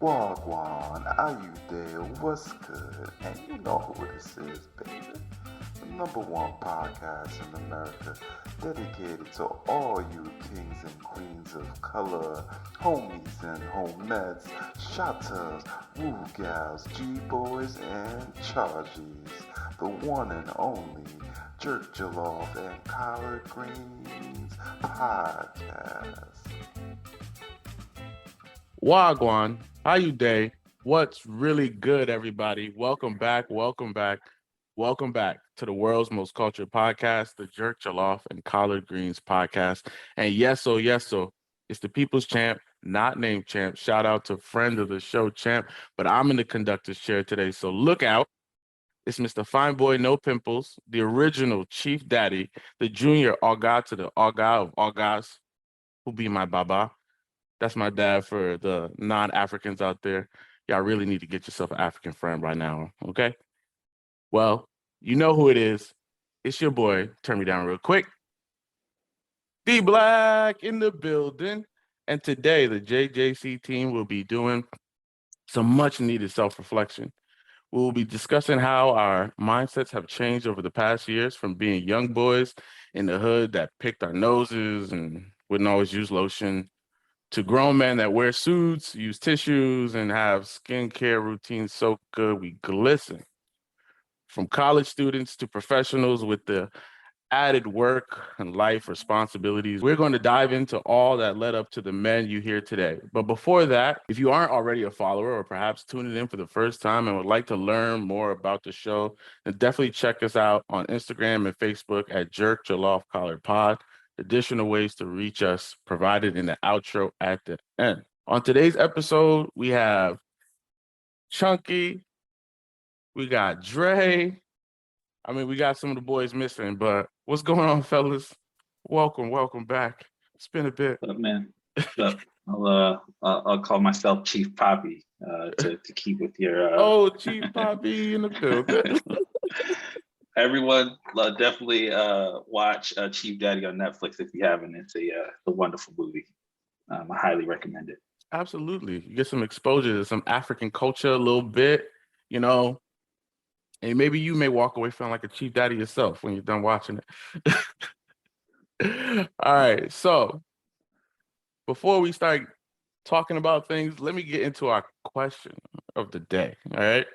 Wagwan, how you there? What's good? And you know who this is, baby. The number one podcast in America, dedicated to all you kings and queens of color, homies and homettes, shotters, woo gals, G-boys, and charges. The one and only Jerk Jollof and Collard Greens podcast. Wagwan, how you day? What's really good, everybody? Welcome back to the world's most cultured podcast, the Jerk Jollof and Collard Greens podcast. And yes, it's the people's champ, not named champ. Shout out to friend of the show, champ. But I'm in the conductor's chair today, so look out. It's Mr. Fine Boy, No Pimples, the original Chief Daddy, the junior Aga to the Aga of Agas, who be my baba. That's my dad for the non-Africans out there. Y'all really need to get yourself an African friend right now, okay? Well, you know who it is. It's your boy. Turn me down real quick. D Black in the building. And today, the JJC team will be doing some much-needed self-reflection. We will be discussing how our mindsets have changed over the past years from being young boys in the hood that picked our noses and wouldn't always use lotion to grown men that wear suits, use tissues, and have skincare routines so good we glisten. From college students to professionals with the added work and life responsibilities, we're going to dive into all that led up to the men you hear today. But before that, if you aren't already a follower or perhaps tuning in for the first time and would like to learn more about the show, then definitely check us out on Instagram and Facebook at Jerk Jollof Collard Pod. Additional ways to reach us provided in the outro at the end. On today's episode, we have Chunky, we got Dre. We got some of the boys missing, but what's going on, fellas? Welcome back. It's been a bit. What's up, man? What's up? I'll call myself Chief Poppy to keep with your. Chief Poppy in the building. Everyone definitely watch Chief Daddy on Netflix if you haven't. It's a wonderful movie. I highly recommend it. Absolutely. You get some exposure to some African culture a little bit, and maybe you may walk away feeling like a Chief Daddy yourself when you're done watching it. All right. So before we start talking about things, let me get into our question of the day. All right.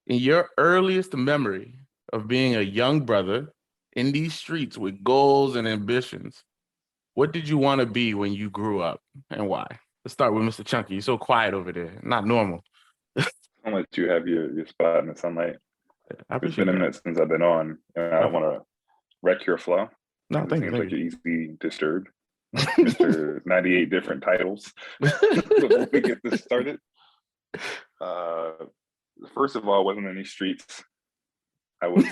In your earliest memory of being a young brother in these streets with goals and ambitions, what did you want to be when you grew up and why? Let's start with Mr. Chunky. You're so quiet over there. Not normal. I'll let you have your spot in the sunlight. It's been a minute since I've been on, and I don't want to wreck your flow. No, thank you. Like you're easily disturbed. Mr. 98 different titles. Before we get this started. First of all, I wasn't in any streets. I was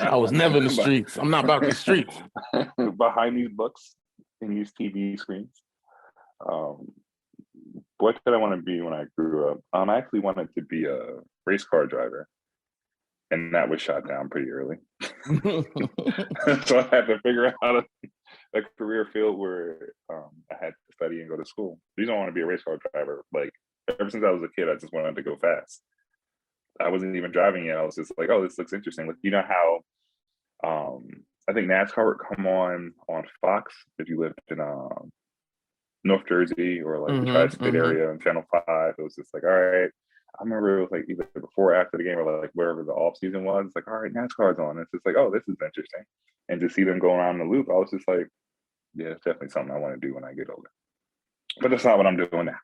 I was never in the streets. I'm not about the streets. Behind these books and these TV screens. What did I want to be when I grew up? I actually wanted to be a race car driver, and that was shot down pretty early. So I had to figure out a career field where I had to study and go to school. The reason I want to be a race car driver, like ever since I was a kid, I just wanted to go fast. I wasn't even driving yet. I was just like, oh, this looks interesting. Like, you know how I think NASCAR would come on Fox if you lived in North Jersey or like the tri-state area and Channel 5. It was just like, all right. I remember it was like either before or after the game or like wherever the off season was. It's like, all right, NASCAR's on. It's just like, oh, this is interesting. And to see them go around the loop, I was just like, yeah, it's definitely something I want to do when I get older. But that's not what I'm doing now.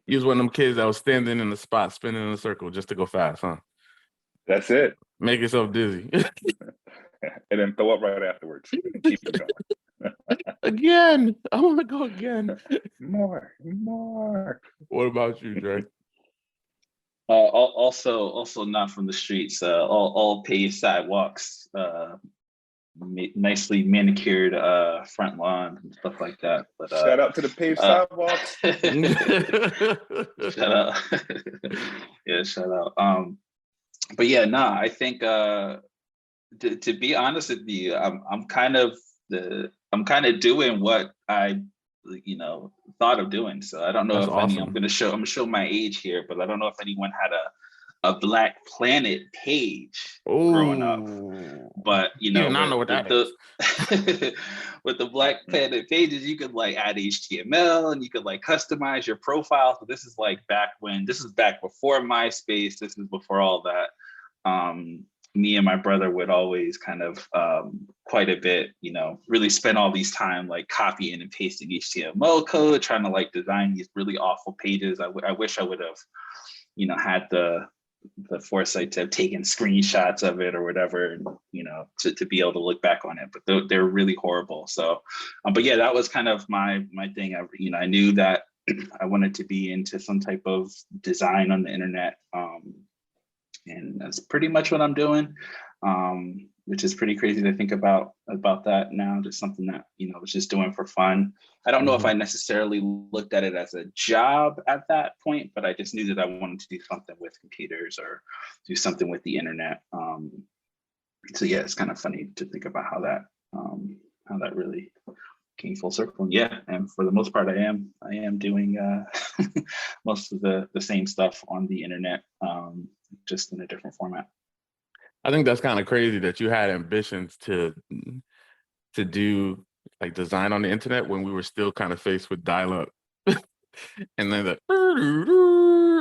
You was one of them kids that was standing in the spot, spinning in a circle just to go fast, huh? That's it. Make yourself dizzy. And then throw up right afterwards. Keep it going. Again. I want to go again. More. What about you, Dre? Also not from the streets. All paved sidewalks, nicely manicured front lawn and stuff like that. But shout out to the paved sidewalks. Shout out. Yeah, shout out. But yeah, I think to be honest with you, I'm kind of doing what I thought of doing. So I don't know That's if any. I'm awesome. gonna show my age here, but I don't know if anyone had a Black Planet page growing up. Oh, But you do not know what that is. with the Black Planet pages, you could like add HTML and you could like customize your profile. So this is back before MySpace. This is before all that. Me and my brother would always kind of quite a bit, really spend all these time like copying and pasting HTML code, trying to like design these really awful pages. I wish I would have, had the foresight to have taken screenshots of it or whatever, and, to be able to look back on it. But they're really horrible. So, but yeah, that was kind of my thing. I knew that I wanted to be into some type of design on the internet. And that's pretty much what I'm doing, which is pretty crazy to think about that now. Just something that, I was just doing for fun. I don't know if I necessarily looked at it as a job at that point, but I just knew that I wanted to do something with computers or do something with the internet. So yeah, it's kind of funny to think about how that really came full circle. And yeah, and for the most part, I am doing most of the same stuff on the internet, just in a different format. I think that's kind of crazy that you had ambitions to do like design on the internet when we were still kind of faced with dial-up. And then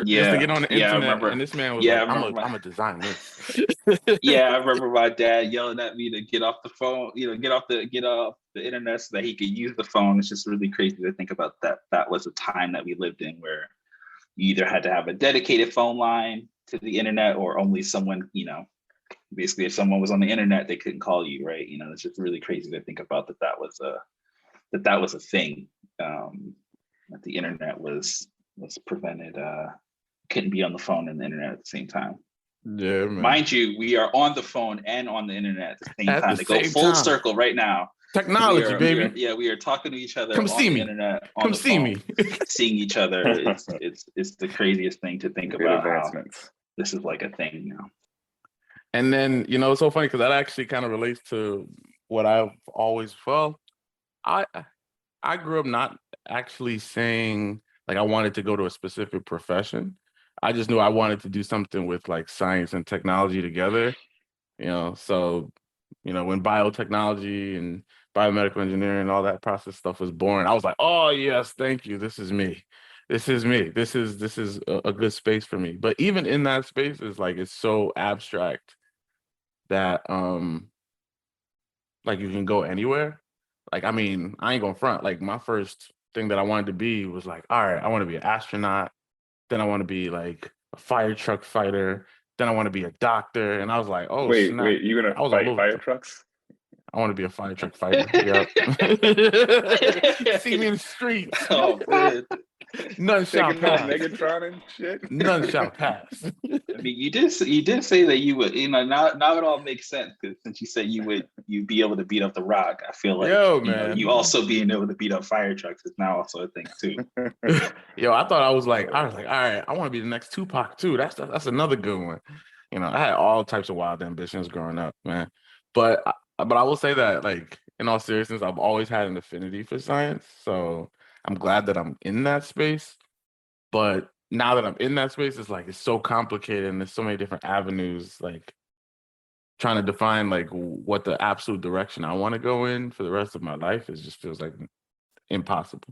just to get on the internet, I remember. and this man was like, I I'm remember gonna design this. yeah, I remember my dad yelling at me to get off the phone, get off the internet so that he could use the phone. It's just really crazy to think about that. That was a time that we lived in where you either had to have a dedicated phone line to the internet or only someone, basically if someone was on the internet, they couldn't call you, right? It's just really crazy to think about that was a thing. That the internet was prevented, couldn't be on the phone and the internet at the same time. Yeah, man. Mind you, we are on the phone and on the internet at the same time. They go full circle right now. Technology, baby. We are talking to each other Come on see the me. internet, on Come the see phone, me. seeing each other. It's the craziest thing to think Great about advancements. how this is like a thing now. And then, it's so funny because that actually kind of relates to what I've always felt. I grew up not actually saying like I wanted to go to a specific profession. I just knew I wanted to do something with like science and technology together. So, when biotechnology and biomedical engineering and all that process stuff was born, I was like, oh yes, thank you. This is me. This is me. This is a good space for me. But even in that space, it's so abstract that like you can go anywhere. Like, I mean, I ain't gonna front. Like my first thing that I wanted to be was like, all right, I want to be an astronaut. Then I want to be like a fire truck fighter. Then I want to be a doctor. And I was like, oh Wait, snap. you gonna I was all fight over fire the place. trucks? I want to be a fire truck fighter. Yep. See me in the streets. Oh man. None shall Taking on pass. Megatron and shit. None shall pass. I mean, you did say that you would, now it all makes sense because since you said you'd be able to beat up the Rock, I feel like man. You also being able to beat up fire trucks is now also a thing too. I thought I was like, all right, I want to be the next Tupac too. That's another good one. I had all types of wild ambitions growing up, man. But I will say that, like, in all seriousness, I've always had an affinity for science. So I'm glad that I'm in that space. But now that I'm in that space, it's so complicated and there's so many different avenues, like trying to define like what the absolute direction I want to go in for the rest of my life just feels like impossible.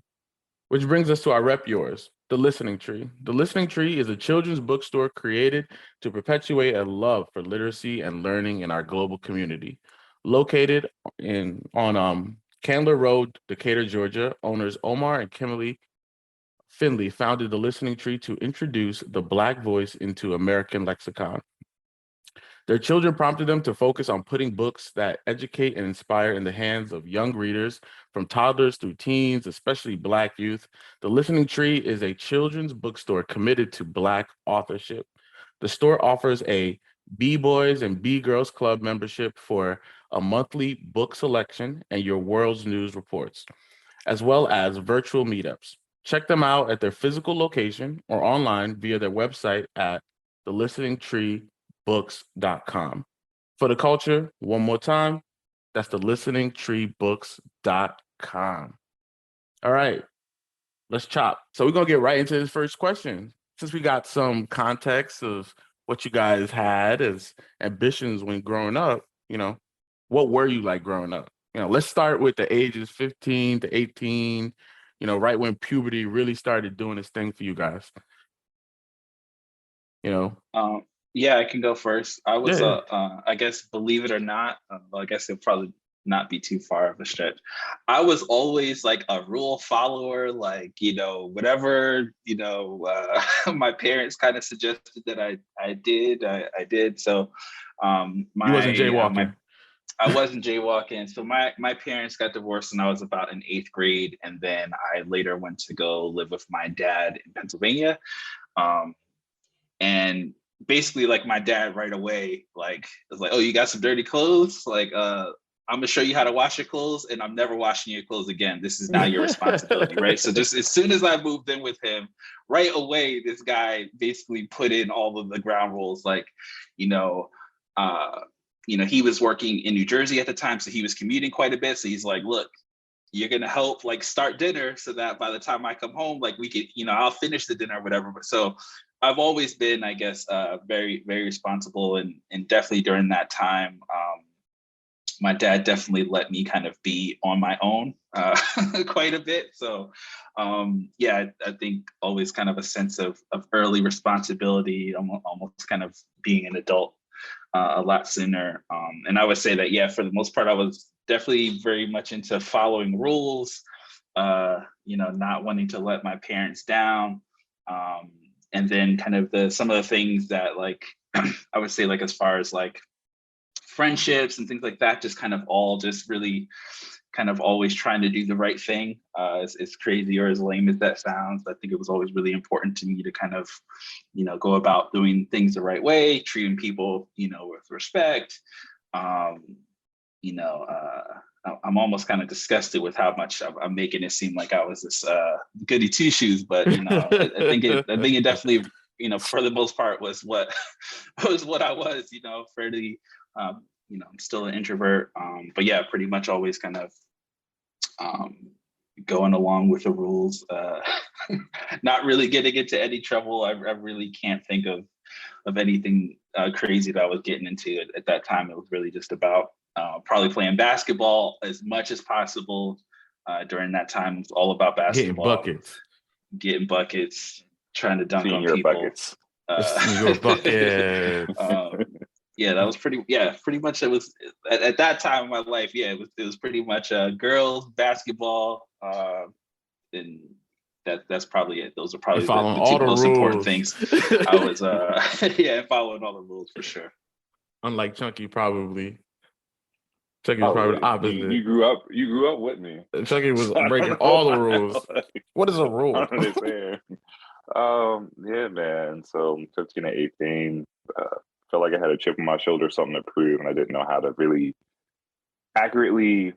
Which brings us to our rep yours, The Listening Tree. The Listening Tree is a children's bookstore created to perpetuate a love for literacy and learning in our global community. Located on Candler Road, Decatur, Georgia, owners Omar and Kimberly Finley founded The Listening Tree to introduce the Black voice into American lexicon. Their children prompted them to focus on putting books that educate and inspire in the hands of young readers, from toddlers through teens, especially Black youth. The Listening Tree is a children's bookstore committed to Black authorship. The store offers a B-Boys and B-Girls Club membership for a monthly book selection and your world's news reports, as well as virtual meetups. Check them out at their physical location or online via their website at thelisteningtreebooks.com. For the culture, one more time, that's thelisteningtreebooks.com. All right, let's chop. So we're gonna get right into this first question. Since we got some context of what you guys had as ambitions when growing up, what were you like growing up? Let's start with the ages 15 to 18, right when puberty really started doing its thing for you guys. Yeah, I can go first. I was Yeah. I guess, believe it or not, well, I guess it'll probably not be too far of a stretch. I was always like a rule follower, like, whatever, my parents kind of suggested that I did, I did. So You wasn't jaywalking. I wasn't jaywalking. So my parents got divorced when I was about in 8th grade. And then I later went to go live with my dad in Pennsylvania. And basically, like, my dad right away, like, was like, "Oh, you got some dirty clothes? Like, I'm gonna show you how to wash your clothes, and I'm never washing your clothes again. This is now your responsibility," right? So just as soon as I moved in with him, right away, this guy basically put in all of the ground rules, like, he was working in New Jersey at the time, so he was commuting quite a bit. So he's like, "Look, you're gonna help like start dinner so that by the time I come home, like we could, I'll finish the dinner or whatever." But so I've always been, I guess, very, very responsible, and definitely during that time, my dad definitely let me kind of be on my own quite a bit. So yeah, I think always kind of a sense of early responsibility, almost kind of being an adult a lot sooner. And I would say that, yeah, for the most part, I was definitely very much into following rules, not wanting to let my parents down. And then kind of some of the things that, like, I would say, like, as far as like friendships and things like that, just kind of all just really kind of always trying to do the right thing. As crazy or as lame as that sounds, I think it was always really important to me to kind of, go about doing things the right way, treating people, with respect. I'm almost kind of disgusted with how much I'm making it seem like I was this goody two shoes, but I think it definitely, for the most part, was what I was, fairly. I'm still an introvert, but yeah, pretty much always kind of going along with the rules, not really getting into any trouble. I really can't think of anything crazy that I was getting into at that time. It was really just about probably playing basketball as much as possible. During that time, it was all about basketball, getting buckets, trying to dunk on people. Buckets. Senior buckets. Yeah, that was pretty much. It was at that time in my life. Yeah, it was pretty much girls, basketball, and that's probably it. Those are probably the two most important things. I was following all the rules for sure. Unlike Chunky, probably. Chunky was probably the opposite. You grew up with me. Chunky was breaking all the rules. What is a rule? I understand. Yeah, man. So 15 to 18, felt like I had a chip on my shoulder, something to prove, and I didn't know how to really accurately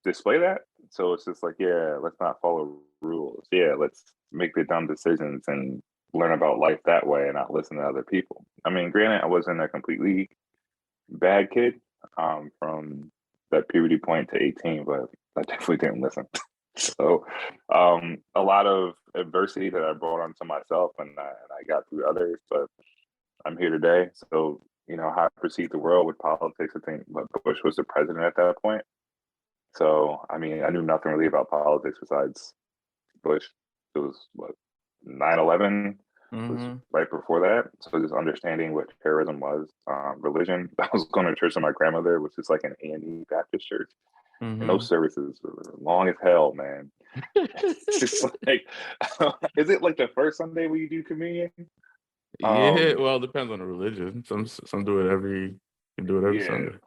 display that. So it's just like, yeah, let's not follow rules. Yeah, let's make the dumb decisions and learn about life that way and not listen to other people. I mean, granted, I wasn't a completely bad kid from that puberty point to 18, but I definitely didn't listen. So a lot of adversity that I brought onto myself, and I got through others, but I'm here today. So, how I perceive the world with politics, I think Bush was the president at that point. So, I mean, I knew nothing really about politics besides Bush. It was 9/11 was right before that. So just understanding what terrorism was, religion. I was going to church with my grandmother, which is like an A&E Baptist church. And those services were long as hell, man. It's just like, is it like the first Sunday where you do communion? Yeah, well, it depends on the religion. Some do it every Sunday.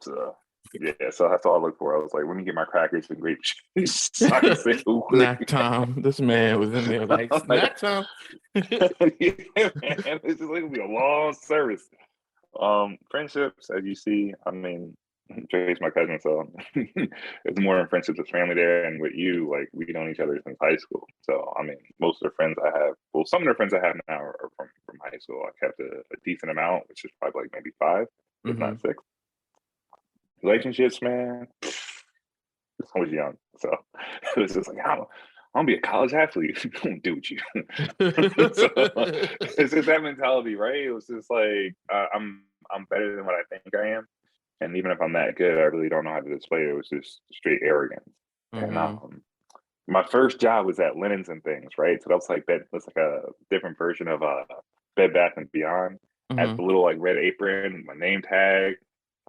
So that's all I look for. I was like, let me get my crackers and grape juice. So I can say, snack time. This man was in there like snack time. Yeah, man. It's just like it'll be a long service. Friendships, as you see, I mean, Dre's my cousin, so it's more in friendships with family there. And with you, like, we've known each other since high school. So, I mean, most of the friends I have, well, some of the friends I have now are from high school. I kept a decent amount, which is probably like maybe 5, if not 6. Relationships, man, it's always young. So it's just like, I'm gonna be a college athlete. Don't do what you. So it's just that mentality, right? It was just like I'm better than what I think I am, and even if I'm that good, I really don't know how to display it. It was just straight arrogance. And Mhm. my first job was at Linens and Things, right? So that was like that's like a different version of Bed Bath and Beyond. Had Mhm. the little like red apron, my name tag.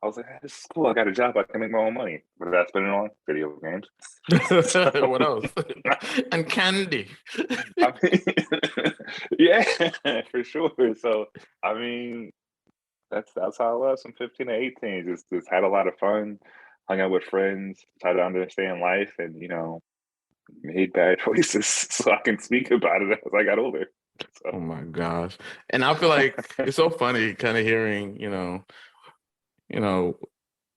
I was like, "Hey, this is cool. I got a job. I can make my own money." What did I spend it on? Video games. So, What else? And candy. I mean, yeah, for sure. So I mean, that's how I was from 15 to 18. Just had a lot of fun, hung out with friends, tried to understand life, and made bad choices so I can speak about it as I got older. Oh So my gosh. And I feel like it's so funny kind of hearing, you know,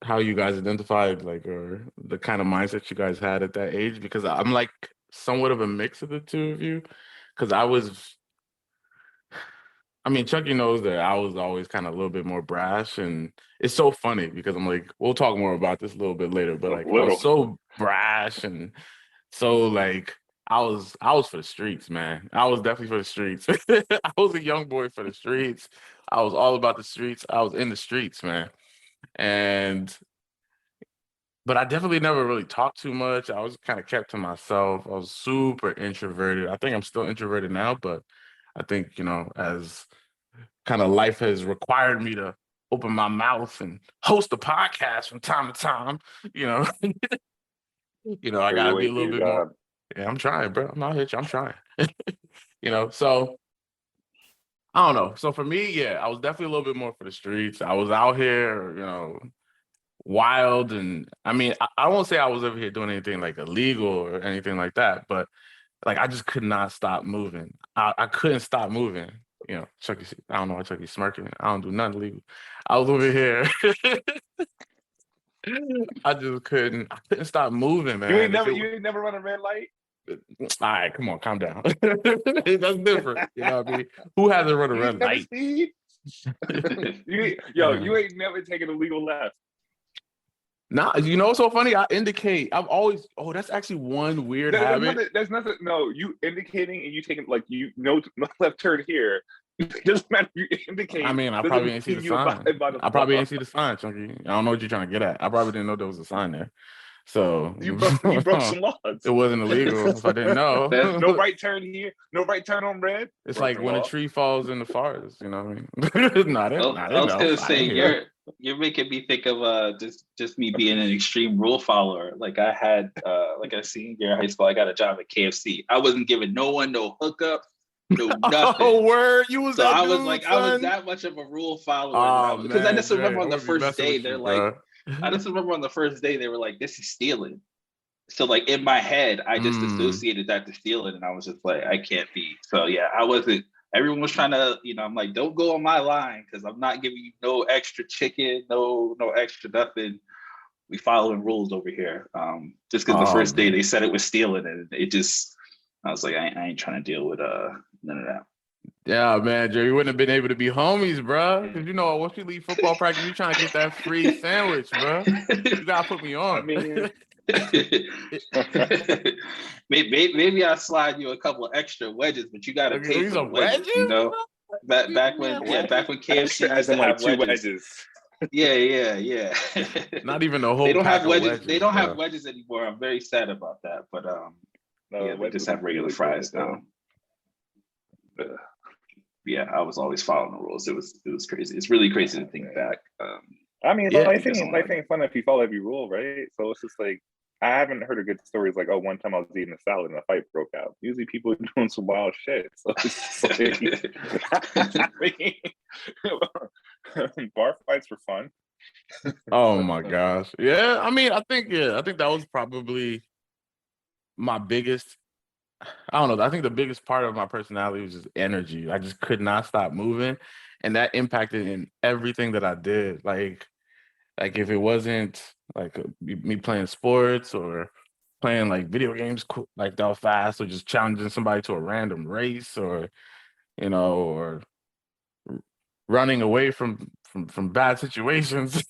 how you guys identified like or the kind of mindset you guys had at that age because I'm like somewhat of a mix of the two of you because I mean Chucky knows that I was always kind of a little bit more brash and it's so funny because I'm like we'll talk more about this a little bit later but a like I was little. so brash and so like I was for the streets, man. I was definitely for the streets. I was a young boy for the streets. I was all about the streets. I was in the streets, man. And but I definitely never really talked too much. I was kind of kept to myself. I was super introverted. I think I'm still introverted now, but I think, as kind of life has required me to open my mouth and host a podcast from time to time, you know, I Sure, you gotta be a wait for little your bit more. job. Yeah, I'm trying, bro. I'm out here. I'm trying. So I don't know. So for me, yeah, I was definitely a little bit more for the streets. I was out here, wild. And I mean, I won't say I was over here doing anything like illegal or anything like that, but like I just could not stop moving. I couldn't stop moving. Chucky, I don't know why Chucky's smirking. I don't do nothing illegal. I was over here. I couldn't stop moving, You ain't man. If never it you ain't never run a red light. all right, come on, calm down. That's different. You know what I mean? Who hasn't run a You ain't red never light? speed. Uh, You ain't never taken a legal left. Nah, what's so funny? I've always, oh, that's actually one weird There's habit. nothing. There's nothing. No, you indicating and you taking like no left turn here. It doesn't matter. You I indicate mean, I doesn't probably didn't see the mean you sign. abide by the I probably law. didn't see the sign, Chunky. I don't know what you're trying to get at. I probably didn't know there was a sign there. So You broke some it laws. wasn't illegal if I didn't know. That No right turn here. No right turn on red. It's Broke like the when a law. tree falls in the forest, you know what I mean? No, I I I didn't was know. gonna I say didn't hear. you're making me think of just me being an extreme rule follower. Like I had like a senior year in high school, I got a job at KFC. I wasn't giving no one no hookup, no Oh, nothing. word. You was So that I dude, I was son. that much of a rule follower that Oh because I man, just remember Dre, on I'm the gonna be first messing day with you, they're like bro. I just remember on the first day they were like, this is stealing. So like in my head, I just Mm. associated that to stealing, and I was just like, I can't be. So yeah, I wasn't. Everyone was trying to, I'm like, don't go on my line because I'm not giving you no extra chicken, no extra nothing. We following rules over here. Just because the Oh first day man. they said it was stealing, and it just, I was like, I ain't trying to deal with none of that. Yeah, man, Jerry, you wouldn't have been able to be homies, bro. Because once you leave football practice, you trying to get that free sandwich, bro. You gotta put me I on. mean, maybe I slide you a couple of extra wedges, but you got to pay These for are the wedges. wedges, Back bro? back Give me when a yeah, wedgie. back when extra KFC as used in to like have two wedges. wedges. Yeah. Not even a They whole don't pack have of wedges. They wedges, don't have bro. wedges anymore. I'm very sad about that. But yeah, No, they wedges just have was regular really good fries though. now. But, yeah, I was always following the rules. It was crazy. It's really crazy to think back. I mean, Yeah. life Because ain't life ain't fun if you follow every rule, right? So it's just like I haven't heard of good stories like, oh, one time I was eating a salad and a fight broke out. Usually people are doing some wild shit. So it's just like, I mean, bar fights for fun. Oh my gosh. Yeah. I mean, I think that was probably my biggest. I don't know. I think the biggest part of my personality was just energy. I just could not stop moving, and that impacted in everything that I did. Like if it wasn't like me playing sports or playing like video games like that fast or just challenging somebody to a random race or or running away from bad situations.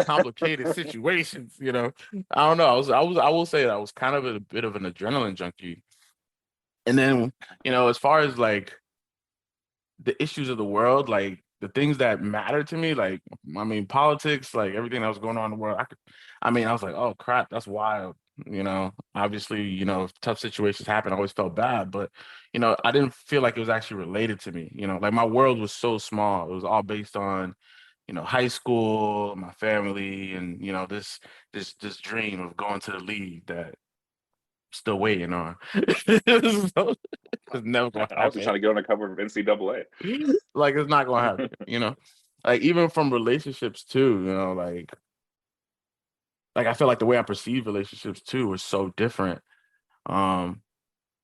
complicated situations. I don't know. I will say that I was kind of a bit of an adrenaline junkie. And then, as far as like the issues of the world, like the things that matter to me, like I mean, politics, like everything that was going on in the world, I was like, oh crap, that's wild. Obviously, if tough situations happen, I always felt bad, but I didn't feel like it was actually related to me. Like my world was so small. It was all based on, high school, my family, and this dream of going to the league that I'm still waiting on. So, it's never gonna I was just happen. trying to get on the cover of NCAA. Like it's not gonna happen. Like even from relationships too, like I feel like the way I perceive relationships too was so different. Um,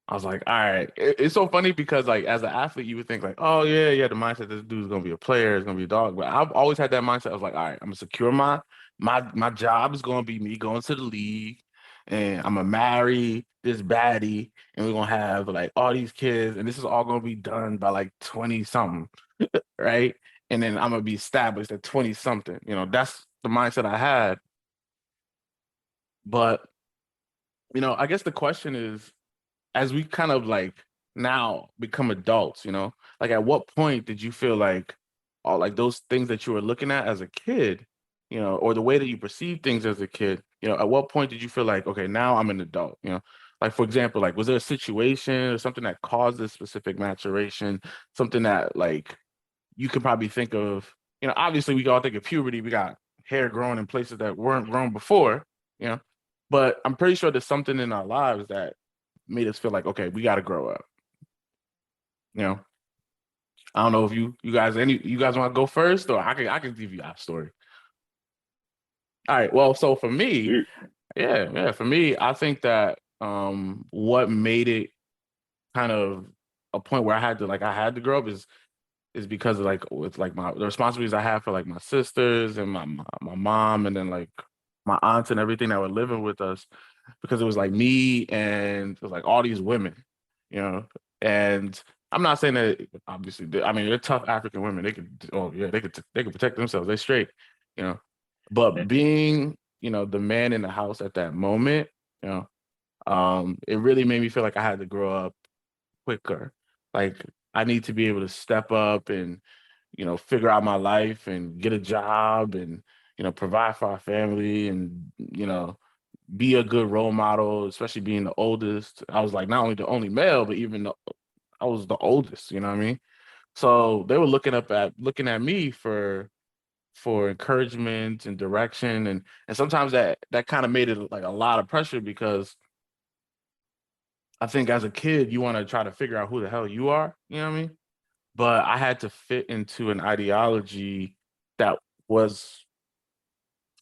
I was like, all right. It's so funny because like as an athlete, you would think like, oh yeah, the mindset this dude's gonna be a player, is gonna be a dog. But I've always had that mindset. I was like, all right, I'm gonna secure my job is gonna be me going to the league, and I'm gonna marry this baddie, and we're gonna have like all these kids, and this is all gonna be done by like 20 something, right? And then I'm gonna be established at 20 something. That's the mindset I had. But I guess the question is, as we kind of like now become adults, like at what point did you feel like all like those things that you were looking at as a kid, or the way that you perceive things as a kid, at what point did you feel like, okay, now I'm an adult, like for example, like was there a situation or something that caused this specific maturation, something that like you could probably think of, obviously we all think of puberty, we got hair growing in places that weren't grown before, you know, but I'm pretty sure there's something in our lives that made us feel like, okay, we got to grow up. I don't know if you guys want to go first, or I can give you our story. All right. Well, so for me, Shoot. yeah, for me, I think that what made it kind of a point where I had to grow up is because of like with like the responsibilities I have for like my sisters and my mom, and then like my aunts and everything that were living with us, because it was like me and it was like all these women, you know. And I'm not saying that obviously I mean they're tough African women. They could they could protect themselves. They're straight, you know. But being, the man in the house at that moment, it really made me feel like I had to grow up quicker. Like I need to be able to step up and, figure out my life and get a job and, provide for our family and, be a good role model, especially being the oldest. I was like not only the only male, but even I was the oldest, you know what I mean? So they were looking at me for encouragement and direction, and sometimes that kind of made it like a lot of pressure, because I think as a kid you want to try to figure out who the hell you are, you know what I mean? But I had to fit into an ideology that was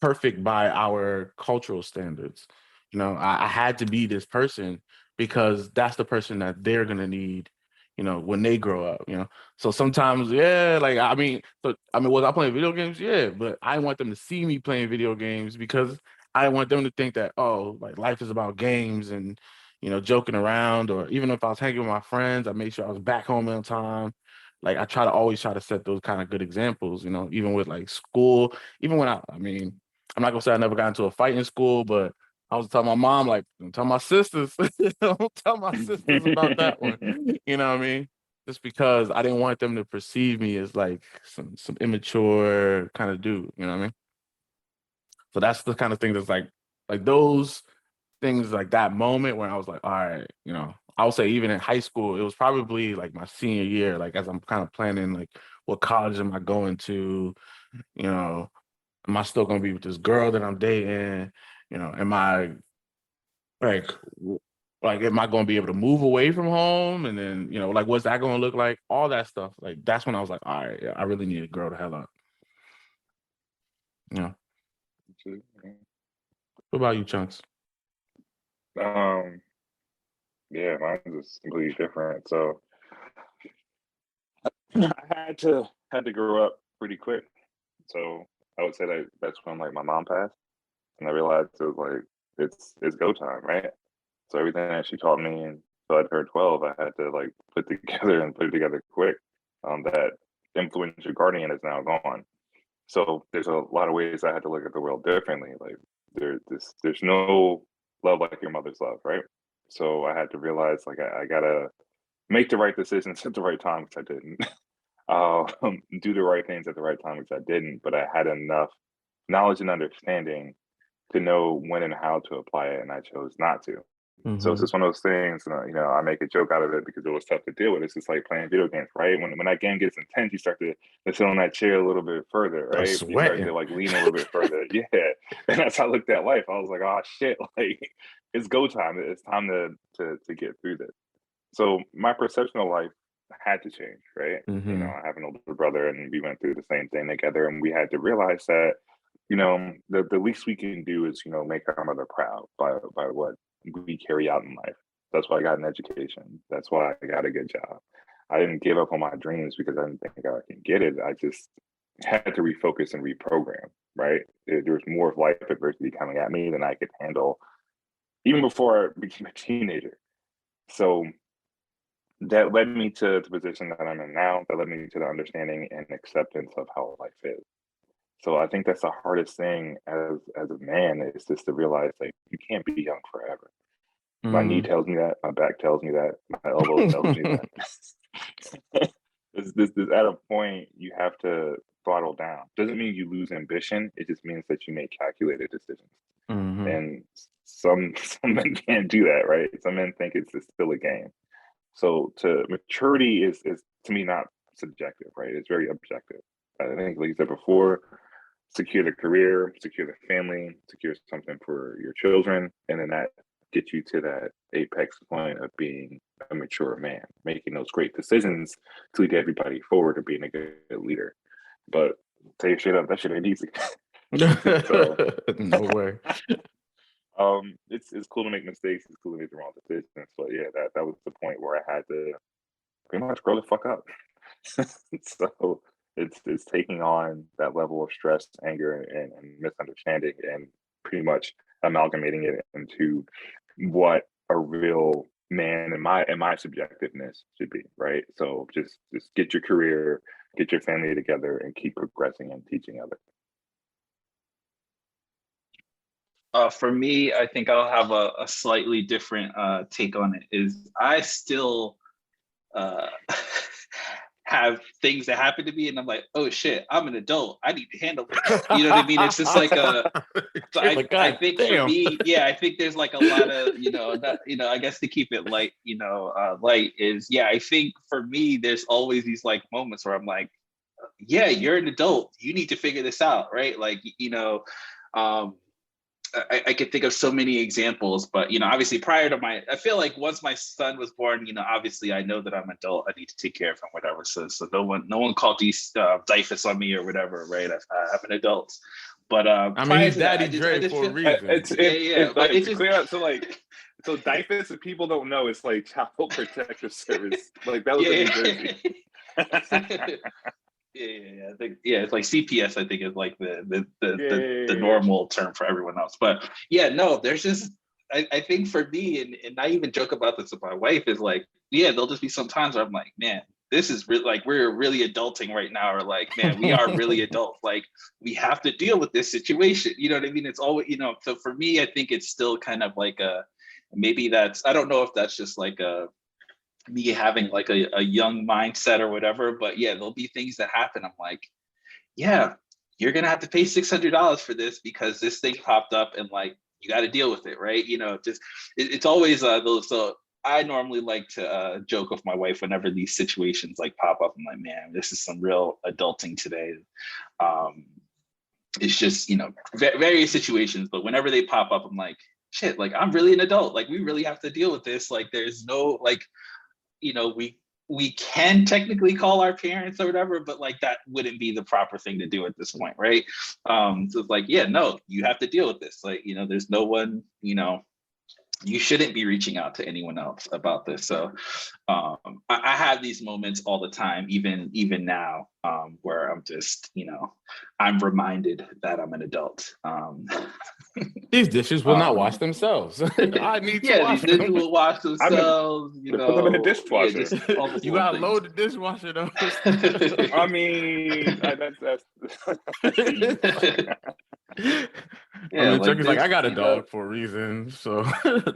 perfect by our cultural standards. I had to be this person because that's the person that they're gonna need, when they grow up. So sometimes, yeah, like was I playing video games? Yeah, but I want them to see me playing video games because I want them to think that, oh, like life is about games and joking around. Or even if I was hanging with my friends, I made sure I was back home on time. Like I always try to set those kind of good examples, even with like school, even when I mean, I'm not gonna say I never got into a fight in school, but I was telling my mom, like, don't tell my sisters, don't tell my sisters about that one. You know what I mean? Just because I didn't want them to perceive me as like some immature kind of dude. You know what I mean? So that's the kind of thing that's like those things, like that moment when I was like, all right, I would say even in high school, it was probably like my senior year, like as I'm kind of planning like what college am I going to, you know, am I still gonna be with this girl that I'm dating? Am I like am I gonna be able to move away from home? And then, like what's that gonna look like? All that stuff. Like that's when I was like, all right, yeah, I really need to grow the hell up. Yeah. What about you, Chunks? Yeah, mine's just completely different. So I had to grow up pretty quick. So I would say that that's when like my mom passed, and I realized it was like it's go time, right? So everything that she taught me until I turned 12, I had to like put it together quick. That influential guardian is now gone. So there's a lot of ways I had to look at the world differently. Like there's no love like your mother's love, right? So I had to realize like I gotta make the right decisions at the right time, which I didn't. Do the right things at the right time, which I didn't. But I had enough knowledge and understanding to know when and how to apply it, and I chose not to. So it's Mhm. just one of those things, I make a joke out of it because it was tough to deal with. It's just like playing video games, right? When that game gets intense, you start to sit on that chair a little bit further, Start right? You start sweating. to like lean a little bit further. Yeah. And that's how I looked at life. I was like, oh shit, like it's go time. It's time to get through this. So my perception of life had to change, right? Mhm. I have an older brother and we went through the same thing together, and we had to realize that, the least we can do is, make our mother proud by what we carry out in life. That's why I got an education. That's why I got a good job. I didn't give up on my dreams because I didn't think I can get it. I just had to refocus and reprogram, right? There was more of life adversity coming at me than I could handle, even before I became a teenager. So that led me to the position that I'm in now. That led me to the understanding and acceptance of how life is. So I think that's the hardest thing as a man, is just to realize like you can't be young forever. My knee Mhm. tells me that, my back tells me that, my elbow tells me that. This at a point you have to throttle down. Doesn't mean you lose ambition. It just means that you make calculated decisions. Mhm. And some men can't do that, right? Some men think it's still a game. So to maturity is to me not subjective, right? It's very objective. I think, like you said before, secure the career, secure the family, secure something for your children, and then that gets you to that apex point of being a mature man, making those great decisions to lead everybody forward to being a good leader. But tell you straight up, that shit ain't easy. So No way. it's cool to make mistakes, it's cool to make the wrong decisions. But yeah, that was the point where I had to pretty much grow the fuck up. So it's taking on that level of stress, anger, and misunderstanding, and pretty much amalgamating it into what a real man in my subjectiveness should be, right? So just get your career, get your family together, and keep progressing and teaching others. For me, I think I'll have a slightly different take on it. Is I still uh, have things that happen to me, and I'm like, oh shit, I'm an adult. I need to handle this. You know what I mean? It's just like a. So You're like, I God think for damn. me, yeah, I think there's like a lot of that I guess to keep it light, light is yeah. I think for me, there's always these like moments where I'm like, yeah, you're an adult. You need to figure this out, right? Like um, I could think of so many examples, but obviously prior to I feel like once my son was born, obviously I know that I'm an adult. I need to take care of him, whatever. So no one called these DIFUS on me or whatever, right? I'm an adult. But I mean, prior he's to that, Daddy I Dre just for a feel reason. yeah. It's But like it to just clear out. So DIFUS, if people don't know, it's like Child Protective Service. Like that was in New Jersey. yeah. Yeah. I think it's like CPS. I think is like the Yeah. normal term for everyone else. But yeah, no, there's just I think for me, and I even joke about this with my wife, is like, yeah, there'll just be some times where I'm like, man, this is really like we're really adulting right now, or like, man, we are really adults. Like we have to deal with this situation. You know what I mean? It's always So for me, I think it's still kind of like maybe I don't know if that's just like me having like a young mindset or whatever, but yeah, there'll be things that happen. I'm like, yeah, you're gonna have to pay $600 for this because this thing popped up, and like you got to deal with it, right? It's always those. So I normally like to joke with my wife whenever these situations like pop up. I'm like, man, this is some real adulting today. Um, it's just various situations, but whenever they pop up, I'm like, shit, like I'm really an adult. Like we really have to deal with this. Like there's no like we can technically call our parents or whatever, but like that wouldn't be the proper thing to do at this point, right? So it's like, yeah, no, you have to deal with this. Like, there's no one, you shouldn't be reaching out to anyone else about this. So I have these moments all the time, even now, where I'm just, I'm reminded that I'm an adult. These dishes will not wash themselves. I need to Yeah, wash these dishes them. will wash themselves. put them in the dishwasher. Just all the You little gotta things. load the dishwasher though. I mean, that's I mean, Chucky's like, this, I got a dog for a reason, so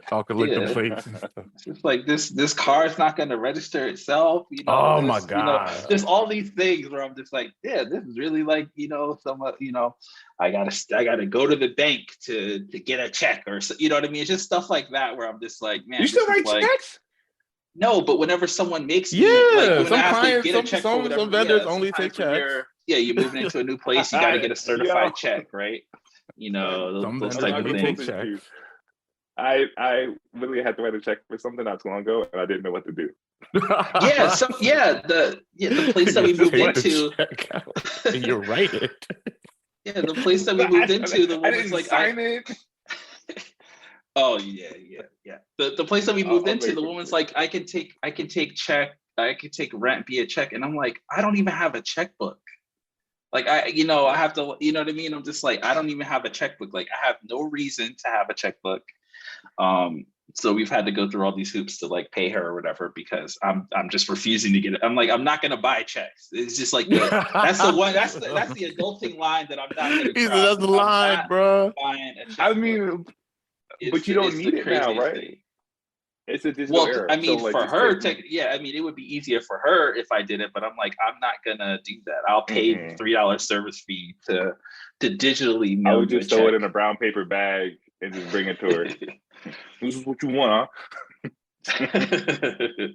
dog can lick the Yeah. plates and stuff. It's just like this car is not going to register itself. Oh my this, God. there's all these things where I'm just like, yeah, this is really like, somewhat, I gotta go to the bank to get a check or so, you know what I mean? It's just stuff like that where I'm just like, man, you still this is write like, checks? no, but whenever someone makes me Yeah, when some I have to clients, get a check for whatever, some vendors yeah, only take sometimes when checks. you're moving into a new place, you got to get a certified Yo. check, right? Some Those vendors type of only take things. checks. I literally had to write a check for something not too long ago, and I didn't know what to do. Yeah, the place that we You moved take the into. check out and you write it. Yeah, the place that we moved into, the I woman's didn't like, sign it. oh yeah. The place that we moved I'll into, make the it woman's quick. like, I can take rent via check, and I'm like, I don't even have a checkbook. Like I have to, you know what I mean? I'm just like, I don't even have a checkbook. Like I have no reason to have a checkbook. So we've had to go through all these hoops to like pay her or whatever because I'm just refusing to get it. I'm like, I'm not gonna buy checks. It's just like that's the adulting line that I'm not gonna He said, cross. that's the line, bro. Buying a I checkbook. mean, but you don't need it now, right? Thing. It's a digital era. I mean, so, like, for her, I mean, it would be easier for her if I did it, but I'm like, I'm not gonna do that. I'll pay $3 service fee to digitally mail. I would just throw it in a brown paper bag and just bring it to her. This is what you want, huh?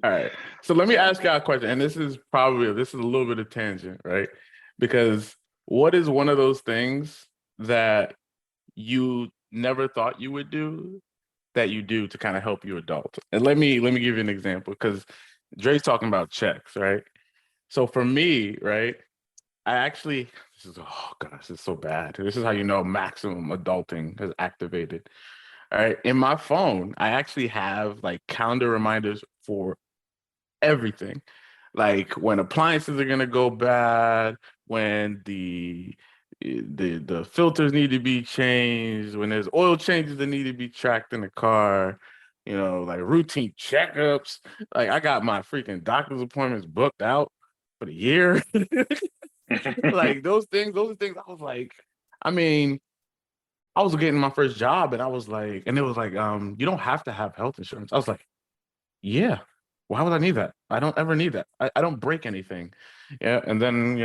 All right. So let me ask y'all a question, and this is a little bit of tangent, right? Because what is one of those things that you never thought you would do that you do to kind of help you adult? And let me give you an example, because Dre's talking about checks, right? So for me, right, this is so bad. This is how you know maximum adulting has activated. All right. In my phone, I actually have like calendar reminders for everything. Like when appliances are gonna go bad, when the filters need to be changed, when there's oil changes that need to be tracked in the car, like routine checkups. Like I got my freaking doctor's appointments booked out for the year. Like those are things I was like, I mean, I was getting my first job and I was like, and it was like, you don't have to have health insurance. I was like, yeah, why would I need that? I don't ever need that. I don't break anything. Yeah. And then,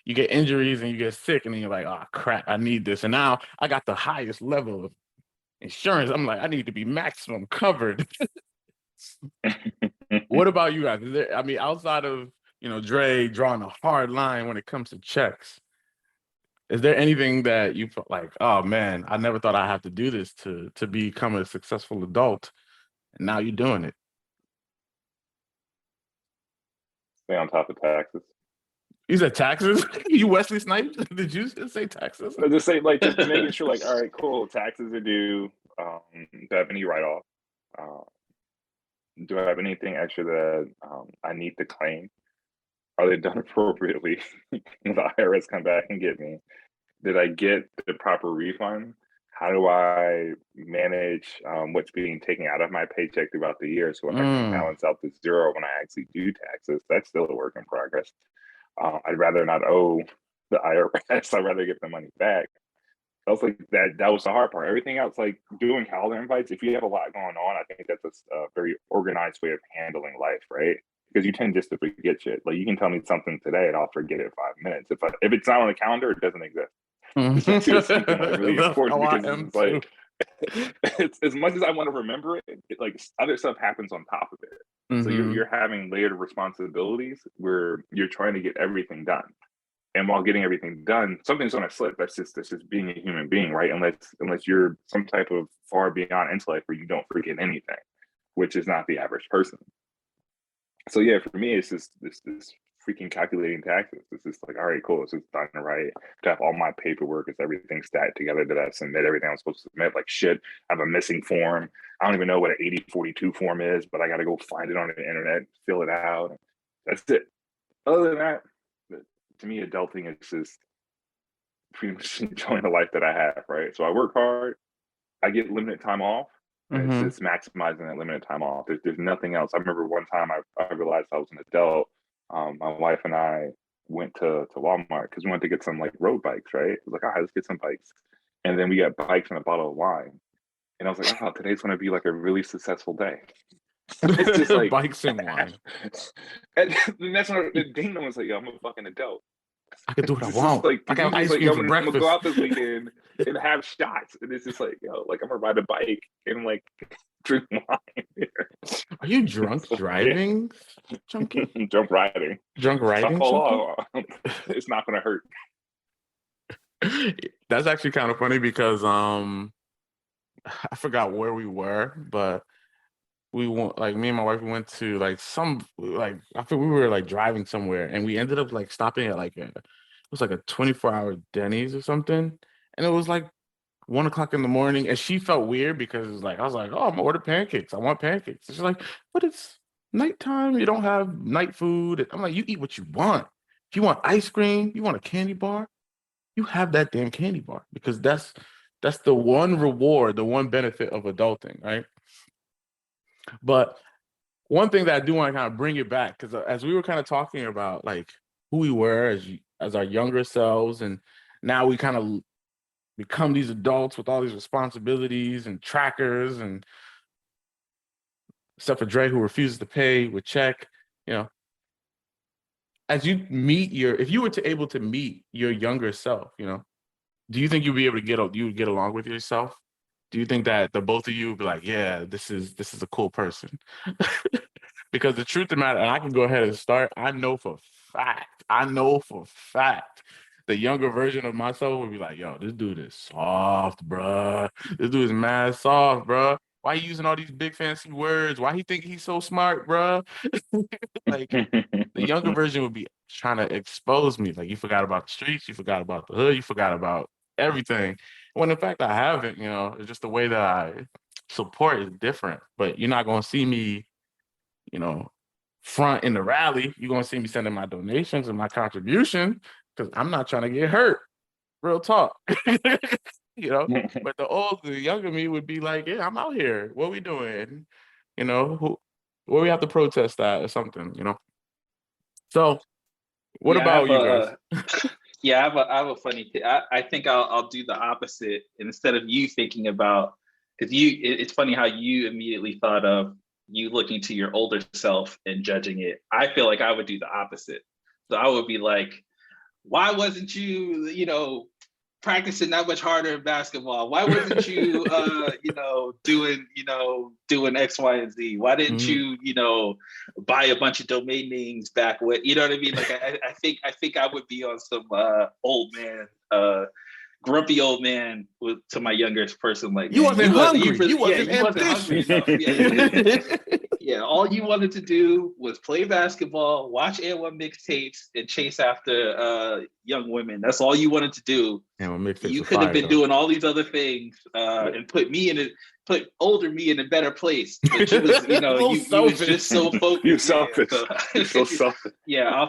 you get injuries and you get sick and then you're like, oh crap, I need this. And now I got the highest level of insurance. I'm like, I need to be maximum covered. What about you guys? Outside of, Dre drawing a hard line when it comes to checks, is there anything that you felt like, oh man, I never thought I'd have to do this to become a successful adult, and now you're doing it? Stay on top of taxes. You said taxes? You Wesley Snipes? Did you just say taxes? I just say just making sure, like, all right, cool, taxes are due. Do I have any write-off? Do I have anything extra that I need to claim? Are they done appropriately? The IRS come back and get me. Did I get the proper refund? How do I manage what's being taken out of my paycheck throughout the year so I can balance out the zero when I actually do taxes? That's still a work in progress. I'd rather not owe the IRS. I'd rather get the money back. I was like, that was the hard part. Everything else, like doing calendar invites, if you have a lot going on, I think that's a very organized way of handling life, right? Because you tend just to forget shit. Like you can tell me something today and I'll forget it in 5 minutes. If it's not on the calendar, it doesn't exist. It's something like really important because it's like it's as much as I want to remember it, like other stuff happens on top of it. So you're having layered responsibilities where you're trying to get everything done. And while getting everything done, something's going to slip. That's just being a human being, right? Unless you're some type of far beyond intellect where you don't forget anything, which is not the average person. So yeah, for me, it's just this freaking calculating taxes. It's just like, all right, cool. It's just done right. To have all my paperwork, is everything stacked together. Did I submit everything I'm supposed to submit? Like shit, I have a missing form. I don't even know what an 8042 form is, but I got to go find it on the internet, fill it out. That's it. Other than that, to me, adulting is just pretty much enjoying the life that I have, right? So I work hard, I get limited time off, and it's just maximizing that limited time off. There's nothing else. I remember one time I realized I was an adult. My wife and I went to Walmart because we wanted to get some like road bikes, right? It was like, all right, let's get some bikes. And then we got bikes and a bottle of wine. And I was like, oh, today's going to be like a really successful day. It's just like bikes and wine. And that's when Dana was like, yo, I'm a fucking adult. I can do what I It's want. like, I got ice like, cream yo, for I'm breakfast. gonna go out this weekend and have shots. And it's just like, yo, like I'm gonna ride a bike and like drink wine. Are you drunk driving, Junkie? Drunk riding. Drunk If I riding, fall Junkie? off, it's not gonna hurt. That's actually kind of funny because I forgot where we were, but we went, like, me and my wife, we went to like some, like, I think we were like driving somewhere, and we ended up like stopping at like it was like a 24-hour Denny's or something, and it was like 1 o'clock in the morning, and she felt weird because it was like, I was like, oh, I'm gonna order pancakes. I want pancakes. And she's like, but it's nighttime. You don't have night food. I'm like, you eat what you want. If you want ice cream, you want a candy bar, you have that damn candy bar, because that's the one reward, the one benefit of adulting, right? But one thing that I do want to kind of bring it back, because as we were kind of talking about like who we were as our younger selves, and now we kind of become these adults with all these responsibilities and trackers, and except for Dre, who refuses to pay with check, you know, as you meet if you were to able to meet your younger self, you know, do you think you'd be able to get along with yourself? Do you think that the both of you would be like, yeah, this is a cool person? Because the truth of the matter, and I can go ahead and start, I know for fact, the younger version of myself would be like, yo, this dude is soft, bruh. This dude is mad soft, bruh. Why he using all these big fancy words? Why he think he's so smart, bruh? Like, the younger version would be trying to expose me. Like, you forgot about the streets, you forgot about the hood, you forgot about everything. When in fact I haven't, you know, it's just the way that I support is different. But you're not gonna see me, you know, front in the rally. You're gonna see me sending my donations and my contribution, because I'm not trying to get hurt. Real talk. You know, but the younger me would be like, yeah, I'm out here. What we doing? You know, where we have to protest at or something, you know. So what Yeah, about you guys? Yeah, I have a funny thing. I think I'll do the opposite. And instead of you thinking about, because it's funny how you immediately thought of you looking to your older self and judging it. I feel like I would do the opposite. So I would be like, why wasn't you, you know, practicing that much harder in basketball? Why wasn't you, you know, doing X, Y, and Z? Why didn't you, you know, buy a bunch of domain names back when, you know what I mean? Like, I think I would be on some old man, grumpy old man to my youngest person. Like, you wasn't hungry. You wasn't hungry enough. Yeah, all you wanted to do was play basketball, watch A1 mixtapes, and chase after young women. That's all you wanted to do. You could have been doing all these other things and put older me in a better place. But you was, you know, you was just so focused. You're selfish. You're so selfish. Yeah,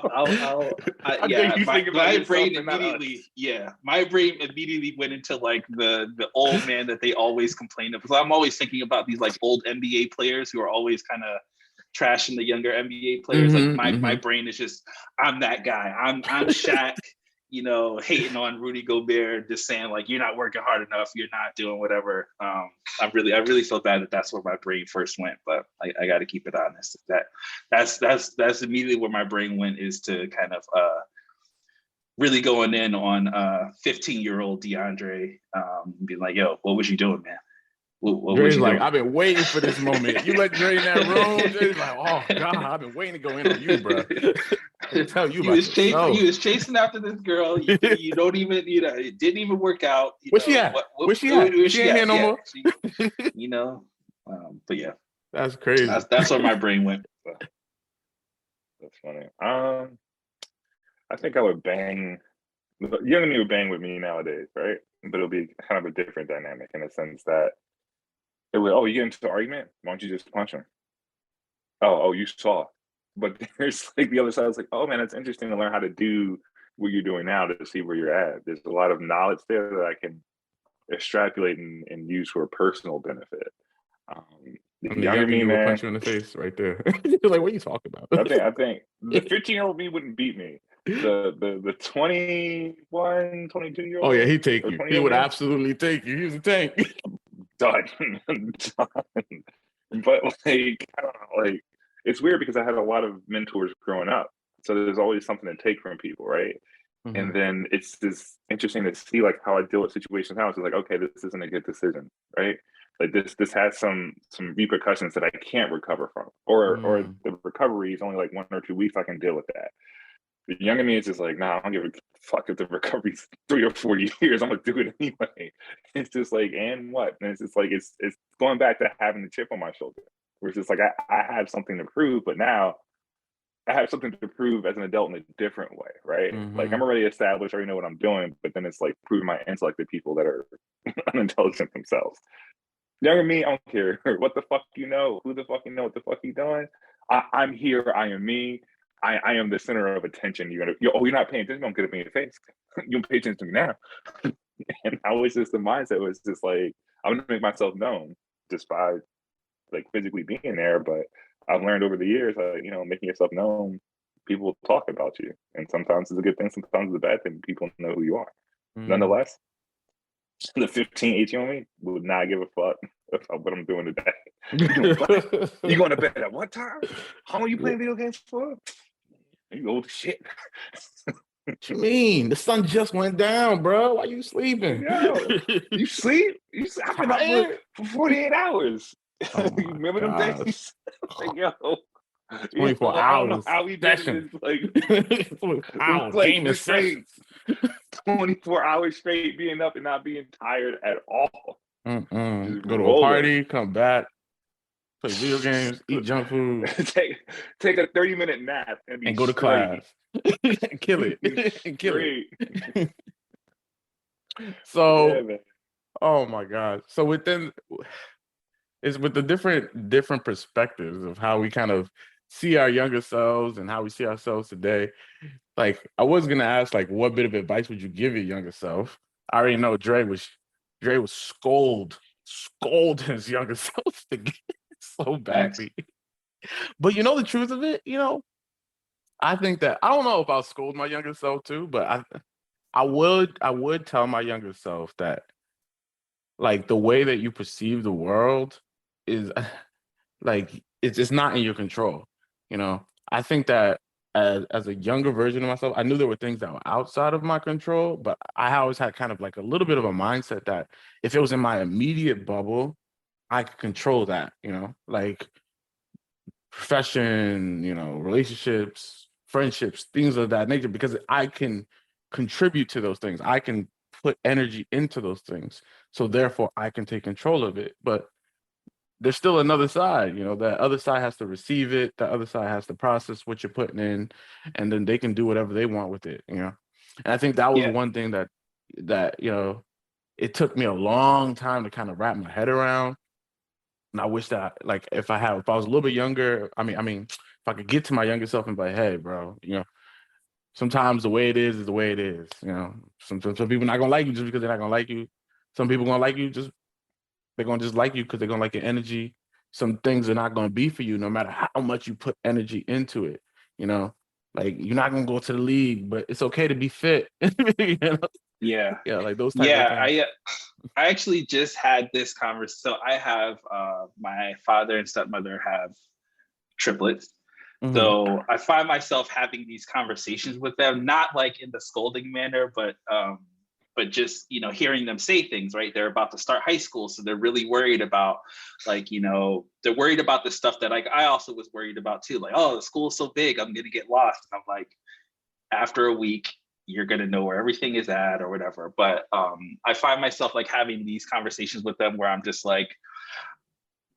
my brain immediately went into like the old man that they always complain of. Because I'm always thinking about these like old NBA players who are always kind of trashing the younger NBA players. Like my brain is just, I'm that guy. I'm Shaq, you know, hating on Rudy Gobert, just saying like, you're not working hard enough, you're not doing whatever. I really feel bad that that's where my brain first went, but I got to keep it honest. That's immediately where my brain went, is to kind of really going in on 15-year-old DeAndre, being like, yo, what was you doing, man? What Dre's like, I've been waiting for this moment. You let Dre in that room, Dre's like, oh God, I've been waiting to go in on you, bro. Tell you he was chasing after this girl. You don't even, you know, it didn't even work out. Where's she at? Where's she at? She ain't here no more. You know, but yeah, that's crazy. That's where my brain went. That's funny. I think I would bang. Young me would bang with me nowadays, right? But it'll be kind of a different dynamic in the sense that it would. Oh, you get into an argument? Why don't you just punch him? Oh, you saw. But there's like the other side. It's like, oh man, it's interesting to learn how to do what you're doing now to see where you're at. There's a lot of knowledge there that I can extrapolate and use for personal benefit. The And the younger younger me, you would man, punch you in the face right there. You're like, what are you talking about? I think the 15-year-old me wouldn't beat me. The 21, 22-year-old Oh yeah, he'd take or you. 20 He year would old me, absolutely take you. He's a tank. done. Done. But like, I don't know, like it's weird because I had a lot of mentors growing up. So there's always something to take from people, right? And then it's just interesting to see like how I deal with situations now. It's like, okay, this isn't a good decision, right? Like this has some repercussions that I can't recover from, or the recovery is only like 1 or 2 weeks. I can deal with that. The younger me is just like, nah, I don't give a fuck if the recovery's 3 or 4 years. I'm gonna do it anyway. It's just like, and what? And it's just like it's going back to having the chip on my shoulder, where it's just like I have something to prove, but now I have something to prove as an adult in a different way, right? Like I'm already established, I already know what I'm doing, but then it's like proving my intellect to people that are unintelligent themselves. Younger me, I don't care what the fuck you know, who the fuck you know, what the fuck you doing. I'm here, I am me. I am the center of attention. You're not paying attention, I'm gonna be in your face. You don't pay attention to me now. And I was just the mindset was just like, I'm gonna make myself known just by like physically being there, but I've learned over the years, making yourself known, people talk about you. And sometimes it's a good thing, sometimes it's a bad thing. People know who you are. Nonetheless, the 15, 18 on me would not give a fuck about what I'm doing today. You going to bed at what time? How long you playing video games for? You old shit. What you mean? The sun just went down, bro. Why you sleeping? Yo, you sleep? I've been up for 48 hours. Oh You remember them days? Like, yo, 24 I don't know hours. how we did this. Hours. Like Game is straight 24 hours straight being up and not being tired at all. Go to a party, come back, play video games, eat junk food, take a 30-minute nap and go to class. Kill it. And kill it. So, yeah, oh my God. So with the different perspectives of how we kind of see our younger selves and how we see ourselves today. Like, I was gonna ask, like, what bit of advice would you give your younger self? I already know Dre was scolding his younger self so badly. But you know the truth of it, I think that I don't know if I'll scold my younger self too, but I would tell my younger self that, like, the way that you perceive the world is like it's not in your control. I think that as a younger version of myself, I knew there were things that were outside of my control, but I always had kind of like a little bit of a mindset that if it was in my immediate bubble, I could control that, like profession, relationships, friendships, things of that nature, because I can contribute to those things. I can put energy into those things. So therefore I can take control of it. But there's still another side, that other side has to receive it. The other side has to process what you're putting in, and then they can do whatever they want with it, And I think that was one thing that it took me a long time to kind of wrap my head around. And I wish that, like, if I was a little bit younger, I mean, if I could get to my younger self and be like, hey, bro, sometimes the way it is the way it is. Some people not gonna like you just because they're not gonna like you. Some people gonna like you they're gonna just like you because they're gonna like your energy. Some things are not gonna be for you no matter how much you put energy into it. Like, you're not gonna go to the league, but it's okay to be fit. Yeah, like those type of things. I actually just had this conversation. So I have my father and stepmother have triplets. So I find myself having these conversations with them, not like in the scolding manner, but just, hearing them say things, right? They're about to start high school. So they're really worried about, like, they're worried about the stuff that, like, I also was worried about too. Like, oh, the school's so big, I'm going to get lost. And I'm like, after a week, you're going to know where everything is at or whatever. But I find myself like having these conversations with them where I'm just like,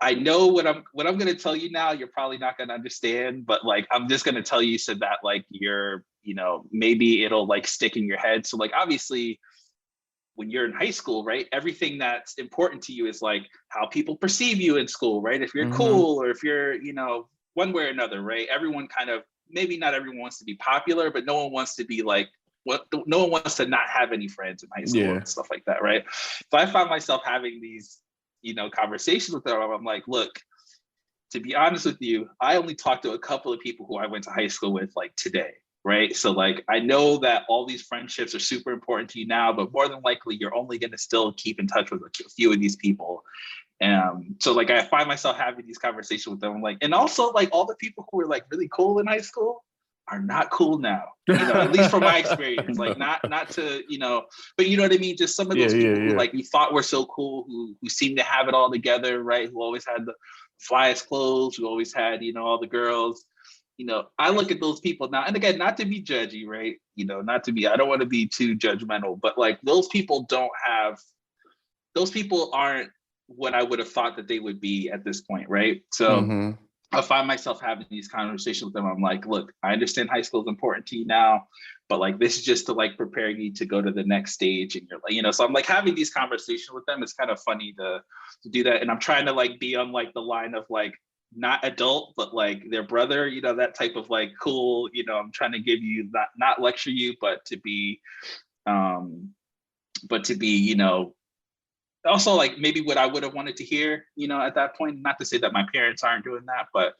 I know what I'm going to tell you now, you're probably not going to understand, but like, I'm just going to tell you so that, like, you're you know, maybe it'll like stick in your head. So like, obviously, when you're in high school, right, everything that's important to you is like how people perceive you in school, right? If you're cool or if you're, you know, one way or another, right? Everyone kind of, maybe not everyone wants to be popular, but no one wants to be like, no one wants to not have any friends in high school and stuff like that, right? So I found myself having these, you know, conversations with them. I'm like, look, to be honest with you, I only talked to a couple of people who I went to high school with like today, right? So like, I know that all these friendships are super important to you now, but more than likely you're only going to still keep in touch with a few of these people. So like, I find myself having these conversations with them, like, and also like all the people who were like really cool in high school are not cool now, you know, at least from my experience, like not to, you know, but you know what I mean? Just some of those people who like we thought were so cool, who seemed to have it all together, right? Who always had the flyest clothes, who always had, you know, all the girls. You know, I look at those people now, and again, not to be judgy, right? You know, not to be, I don't want to be too judgmental, but like those people aren't what I would have thought that they would be at this point, right? So I find myself having these conversations with them. I'm like, look, I understand high school is important to you now, but like this is just to like prepare you to go to the next stage. And you're like, you know, so I'm like having these conversations with them. It's kind of funny to do that. And I'm trying to like be on like the line of like not adult, but like their brother, you know, that type of like cool, you know, I'm trying to give you not lecture you, but to be, you know, also like maybe what I would have wanted to hear, you know, at that point. Not to say that my parents aren't doing that, but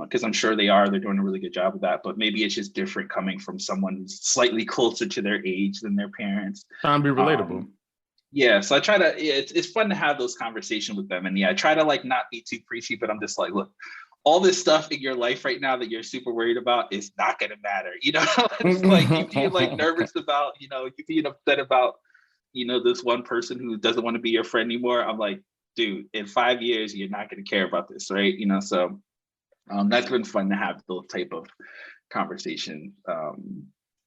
because I'm sure they're doing a really good job of that, but maybe it's just different coming from someone who's slightly closer to their age than their parents. Trying to be relatable. Yeah, so I try to, it's fun to have those conversations with them. And yeah, I try to like not be too preachy, but I'm just like, look, all this stuff in your life right now that you're super worried about is not gonna matter. You know, it's like you being like nervous about, you know, you being upset about, you know, this one person who doesn't want to be your friend anymore. I'm like, dude, in 5 years, you're not going to care about this, right? You know, so that's been fun to have those type of conversation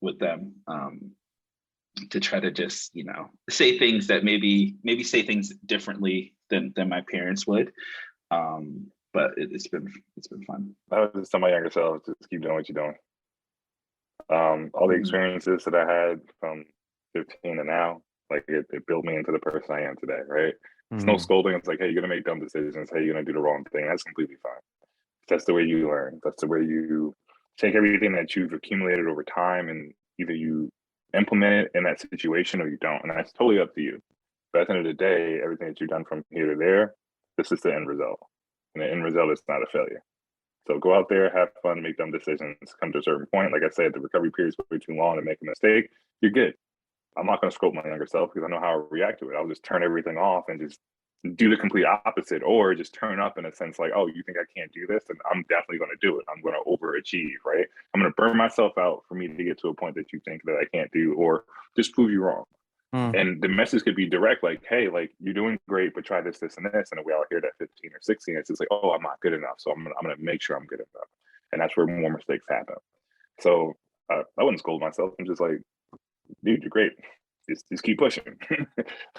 with them, to try to just, you know, say things that maybe say things differently than my parents would. But it's been fun. I would just tell my younger self, just keep doing what you're doing. All the experiences that I had from 15 to now, like it built me into the person I am today, right? It's no scolding. It's like, hey, you're gonna make dumb decisions. Hey, you're gonna do the wrong thing. That's completely fine. That's the way you learn. That's the way you take everything that you've accumulated over time, and either you implement it in that situation or you don't. And that's totally up to you. But at the end of the day, everything that you've done from here to there, this is the end result. And the end result is not a failure. So go out there, have fun, make dumb decisions, come to a certain point. Like I said, the recovery period is way too long to make a mistake. You're good. I'm not going to scold my younger self because I know how I react to it. I'll just turn everything off and just do the complete opposite, or just turn up in a sense like, oh, you think I can't do this? And I'm definitely going to do it. I'm going to overachieve, right? I'm going to burn myself out for me to get to a point that you think that I can't do, or just prove you wrong. And the message could be direct, like, hey, like, you're doing great, but try this, this, and this. And we all hear that 15 or 16. It's just like, oh, I'm not good enough. So I'm gonna make sure I'm good enough. And that's where more mistakes happen. So I wouldn't scold myself. I'm just like, dude, you're great. Just keep pushing.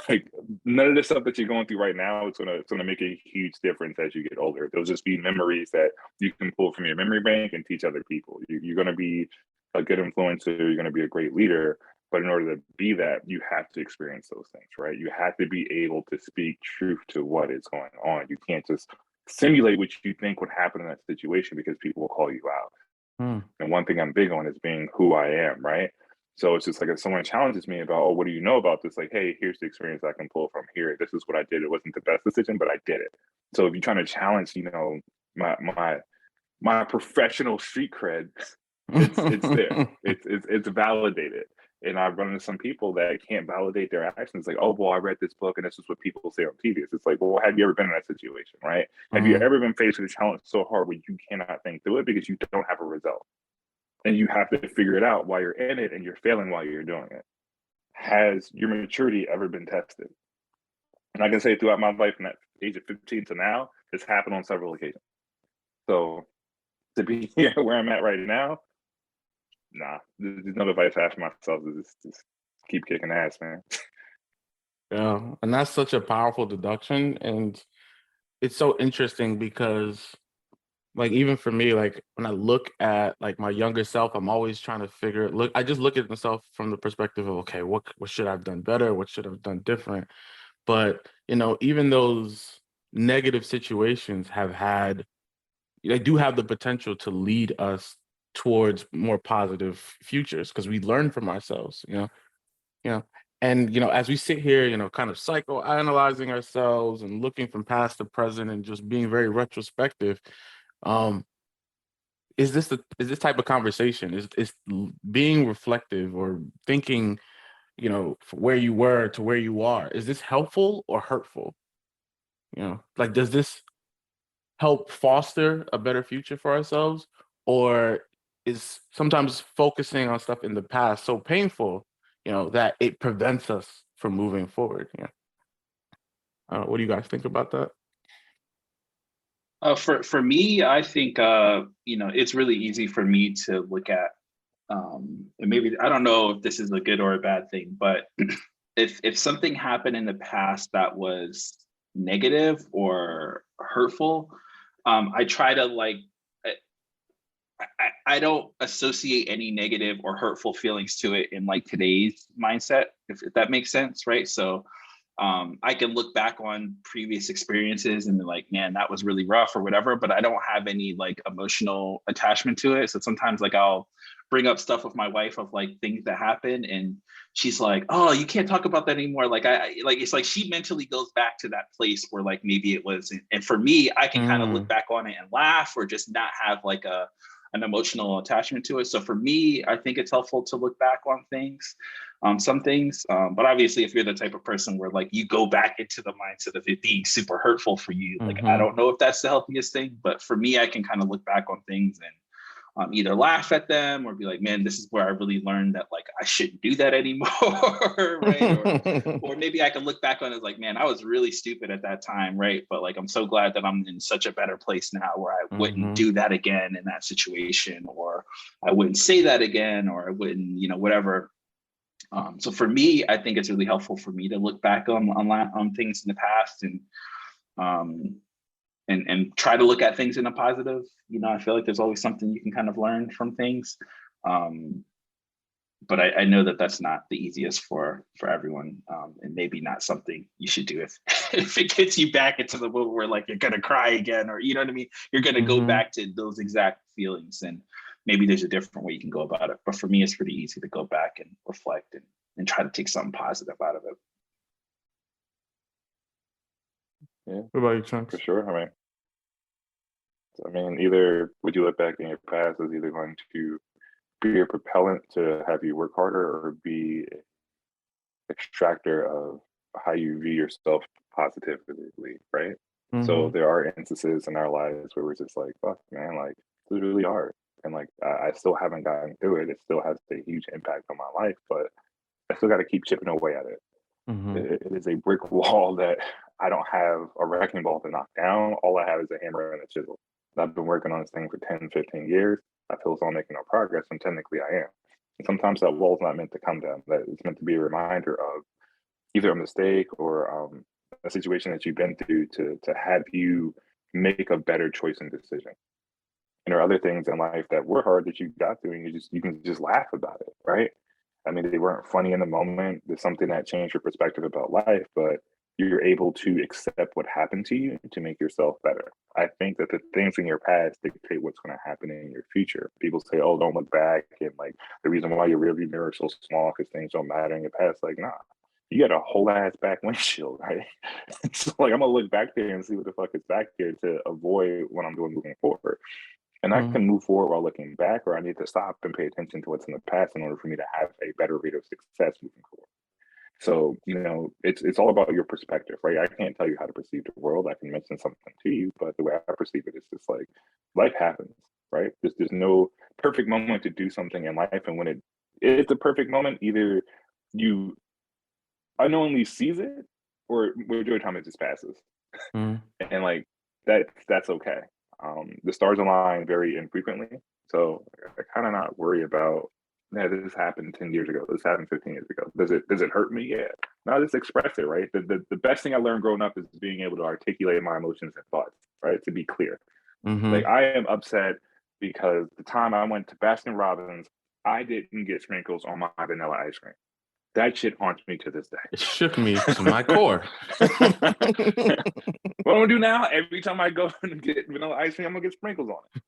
Like, none of the stuff that you're going through right now, it's gonna make a huge difference as you get older. There'll just be memories that you can pull from your memory bank and teach other people. You're gonna be a good influencer. You're gonna be a great leader. But in order to be that, you have to experience those things, right? You have to be able to speak truth to what is going on. You can't just simulate what you think would happen in that situation because people will call you out. And one thing I'm big on is being who I am, right? So it's just like if someone challenges me about, oh, what do you know about this? Like, hey, here's the experience I can pull from here. This is what I did. It wasn't the best decision, but I did it. So if you're trying to challenge, you know, my professional street cred, it's there. It's validated. And I've run into some people that can't validate their actions. Like, oh, well, I read this book and this is what people say on TV. It's like, well, have you ever been in that situation, right? Have you ever been faced with a challenge so hard where you cannot think through it because you don't have a result? And you have to figure it out while you're in it and you're failing while you're doing it. Has your maturity ever been tested? And I can say throughout my life from that age of 15 to now, it's happened on several occasions. So to be here where I'm at right now, nah, there's no advice I have for myself. Just keep kicking ass, man. Yeah, and that's such a powerful deduction. And it's so interesting because like even for me, like when I look at like my younger self, I'm always trying to I just look at myself from the perspective of, okay, what should I have done better? What should I have done different? But, even those negative situations they do have the potential to lead us towards more positive futures because we learn from ourselves, you know. And, as we sit here, kind of psychoanalyzing ourselves and looking from past to present and just being very retrospective, um, is this type of conversation being reflective or thinking, from where you were to where you are, is this helpful or hurtful? Like, does this help foster a better future for ourselves, or is sometimes focusing on stuff in the past so painful, that it prevents us from moving forward? What do you guys think about that? For me, I think it's really easy for me to look at, and maybe I don't know if this is a good or a bad thing, but if something happened in the past that was negative or hurtful, I try to like I don't associate any negative or hurtful feelings to it in like today's mindset, if that makes sense, right? So I can look back on previous experiences and be like, man, that was really rough or whatever, but I don't have any like emotional attachment to it. So sometimes like I'll bring up stuff with my wife of like things that happen, and she's like, oh, you can't talk about that anymore. Like I like, it's like she mentally goes back to that place where like maybe it was. And for me, I can kind of look back on it and laugh or just not have like an emotional attachment to it. So for me, I think it's helpful to look back on things, some things. But obviously, if you're the type of person where like you go back into the mindset of it being super hurtful for you, like I don't know if that's the healthiest thing. But for me, I can kind of look back on things and either laugh at them or be like, man, this is where I really learned that like I shouldn't do that anymore, right? Or maybe I can look back on it as like, man, I was really stupid at that time, right? But like I'm so glad that I'm in such a better place now where I wouldn't do that again in that situation, or I wouldn't say that again, or I wouldn't, whatever. So for me, I think it's really helpful for me to look back on things in the past um, and try to look at things in a positive. I feel like there's always something you can kind of learn from things. But I know that that's not the easiest for everyone, and maybe not something you should do if it gets you back into the moment where like you're gonna cry again, or you know what I mean, you're gonna go back to those exact feelings, and maybe there's a different way you can go about it. But for me, it's pretty easy to go back and reflect and try to take something positive out of it. Yeah, What about you, Chunks? for sure. I mean, either would you look back in your past as either going to be a propellant to have you work harder or be extractor of how you view yourself positively, right? So there are instances in our lives where we're just like, fuck, man, like this is really hard. And like I still haven't gotten through it. It still has a huge impact on my life, but I still got to keep chipping away at it. It is a brick wall that I don't have a wrecking ball to knock down. All I have is a hammer and a chisel. I've been working on this thing for 10, 15 years. I feel so I'm making no progress, and technically I am. And sometimes that wall's not meant to come down. That it's meant to be a reminder of either a mistake or a situation that you've been through to have you make a better choice and decision. And there are other things in life that were hard that you got through, and you can just laugh about it, right? I mean, they weren't funny in the moment. There's something that changed your perspective about life, but you're able to accept what happened to you to make yourself better. I think that the things in your past dictate what's going to happen in your future. People say, "Oh, don't look back," and like the reason why your rearview mirror is so small because things don't matter in your past. Like, nah, you got a whole ass back windshield, right? So like, I'm gonna look back there and see what the fuck is back there to avoid what I'm doing moving forward. And I can move forward while looking back, or I need to stop and pay attention to what's in the past in order for me to have a better rate of success moving forward. So, it's all about your perspective, right? I can't tell you how to perceive the world. I can mention something to you, but the way I perceive it is just like life happens, right? There's no perfect moment to do something in life. And when it's a perfect moment, either you unknowingly seize it or majority of the time it just passes. And like that's okay. The stars align very infrequently. So I kind of not worry about, yeah, this happened 10 years ago. This happened 15 years ago. Does it hurt me? Yeah. No, just express it, right? The best thing I learned growing up is being able to articulate my emotions and thoughts, right? To be clear. Like, I am upset because the time I went to Baskin Robbins, I didn't get sprinkles on my vanilla ice cream. That shit haunts me to this day. It shook me to my core. What I'm gonna do now? Every time I go and get vanilla ice cream, I'm gonna get sprinkles on it.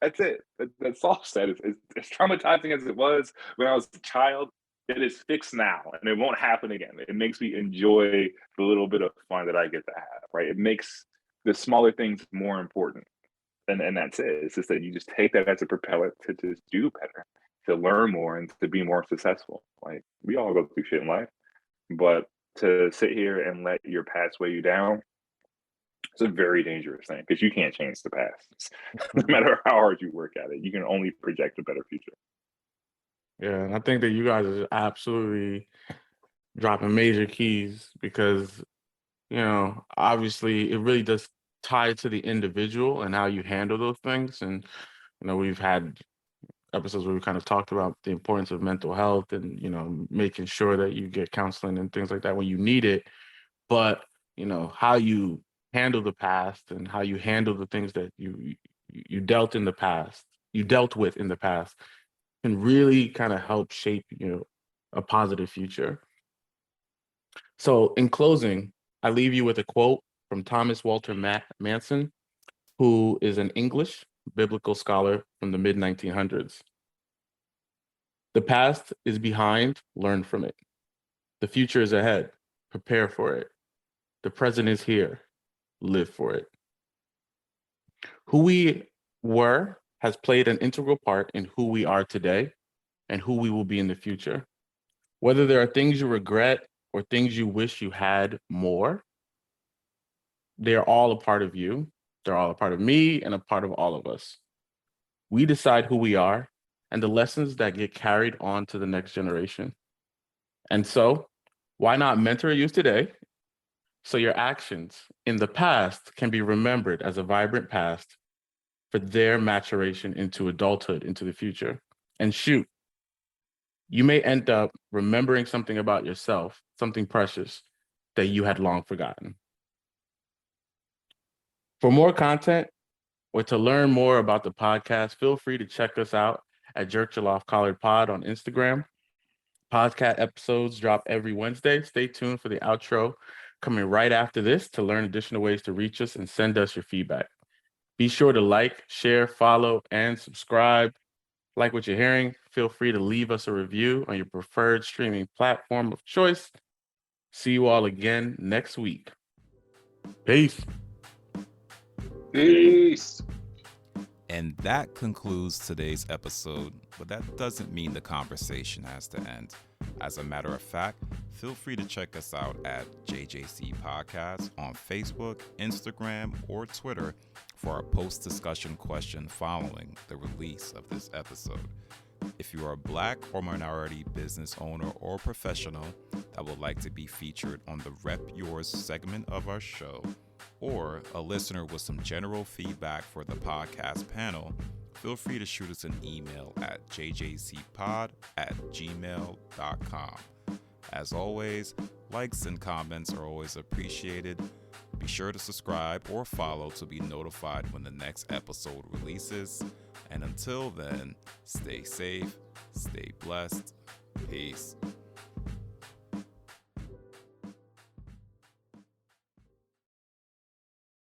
That's it. That's all said. It's traumatizing as it was when I was a child. It is fixed now, and it won't happen again. It makes me enjoy the little bit of fun that I get to have. Right? It makes the smaller things more important, and that's it. It's just that you just take that as a propellant to just do better, to learn more, and to be more successful. Like, we all go through shit in life, but to sit here and let your past weigh you down, it's a very dangerous thing because you can't change the past. No matter how hard you work at it, you can only project a better future. Yeah, and I think that you guys are absolutely dropping major keys because, obviously it really does tie to the individual and how you handle those things. And, we've had episodes where we kind of talked about the importance of mental health and, making sure that you get counseling and things like that when you need it. But, how you handle the past and how you handle the things that you dealt with in the past can really kind of help shape, a positive future. So in closing, I leave you with a quote from Thomas Walter Manson, who is an English biblical scholar from the mid-1900s. The past is behind, learn from it. The future is ahead, prepare for it. The present is here, live for it. Who we were has played an integral part in who we are today and who we will be in the future. Whether there are things you regret or things you wish you had more, they're all a part of you. They're all a part of me and a part of all of us. We decide who we are and the lessons that get carried on to the next generation. And so, why not mentor youth today so your actions in the past can be remembered as a vibrant past for their maturation into adulthood, into the future? And shoot, you may end up remembering something about yourself, something precious that you had long forgotten. For more content or to learn more about the podcast, feel free to check us out at Jerk Jollof Collard Pod on Instagram. Podcast episodes drop every Wednesday. Stay tuned for the outro coming right after this to learn additional ways to reach us and send us your feedback. Be sure to like, share, follow, and subscribe. Like what you're hearing, feel free to leave us a review on your preferred streaming platform of choice. See you all again next week. Peace. Peace. And that concludes today's episode, but that doesn't mean the conversation has to end. As a matter of fact, feel free to check us out at JJC Podcast on Facebook, Instagram, or Twitter for our post-discussion question following the release of this episode. If you are a Black or minority business owner or professional that would like to be featured on the Rep Yours segment of our show, or a listener with some general feedback for the podcast panel, feel free to shoot us an email at jjcpod@gmail.com. As always, likes and comments are always appreciated. Be sure to subscribe or follow to be notified when the next episode releases. And until then, stay safe, stay blessed. Peace.